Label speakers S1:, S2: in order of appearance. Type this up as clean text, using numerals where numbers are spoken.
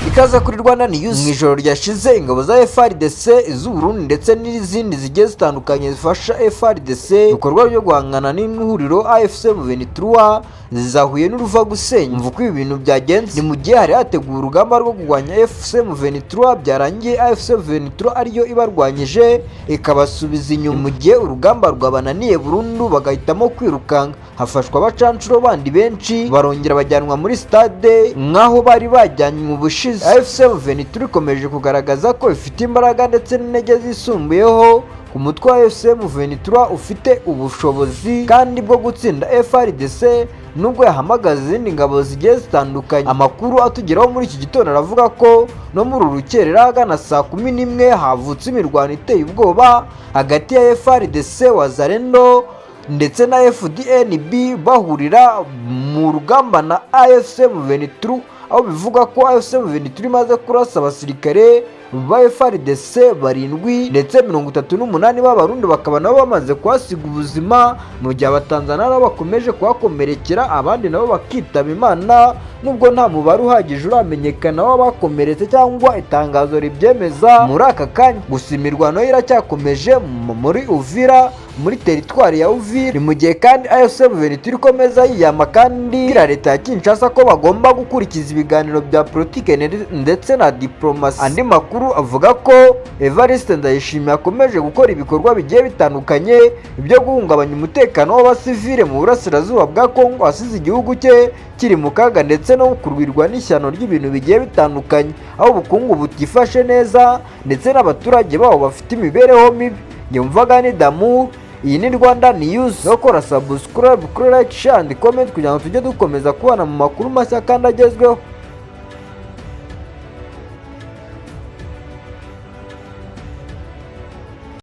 S1: ikaza kuri Rwanda News. Mu ijoro ryashize ingabo za FARDC z'Uburundi ndetse n'izindi zigiye zitandukanye zifasha FARDC ibikorwa byo guhangana n'ihuriro AFC M23 zizahuye n'uruva gusenya. Mvuko ibi bintu byagenze ni mu gihe hari hateguwe urugamba rwo kurwanya AFC M23, byarangiye AFC M23 ariyo ibarwanyije ikabasubiza inyuma. Mu gihe urugamba rwabananiye burundu bagahitamo kwirukanka, hafashwa abacancuro bandi benshi barongera bajyanwa muri stade nkaho bari bajyanye mu bushize. AFC M23 ikomeje kugaragaza ko ifite imbaraga ndetse n'intege zisumbuyeho ku mutwe wa AFC M23 ufite ubushobozi kandi bwo gutsinda FARDC nubwo yahamagaza izindi ngabo zigiye zitandukanye. Amakuru atugeraho muri iki gitondo aravuga ko no muri urukerera agana saa 11 havutse imirwano iteye ubwoba hagati ya FARDC Wazalendo ndetse na FDNB bahurira mu rugamba na AFC M23, aho bivuga ko AFC M23 imaze kurasa abasirikare ba FARDC 7 ndetse 38 b'abarundi bakaba nabo bamaze kwasiga ubuzima, mu gihe abatanzania nabo bakomeje kuhakomerekera, abandi nabo bakitaba Imana nubwo nta mubare uhagije uramenyekana w'abakomeretse cyangwa itangazo ribyemeza muri aka kanya. Gusa imirwano iracyakomeje muri Uvira, muri teritwari ya Uvira, mu gihe kandi AFC M23 ikomeza yiyama kandi ira leta ya Kinshasa ko bagomba gukurikiza ibiganiro bya politike ndetse na diplomasi. Andi makuru avuga ko Evariste Ndayishimiye akomeje gukora ibikorwa bigiye bitandukanye byo guhungabanya umutekano w'abasivile mu burasirazuba bwa Kongo, asize igihugu cye kiri mu kaga ndetse no kurwirwa n'ishyano ry'ibintu bigiye bitandukanye, aho ubukungu butifashe neza ndetse n'abaturage babo bafite imibereho mibi. Nyumvaga ni Damu, iyi ni Rwanda News. Nokora subscribe, like, share and comment kugira ngo tujye dukomeza kubana mu makuru mashya kandi agezweho.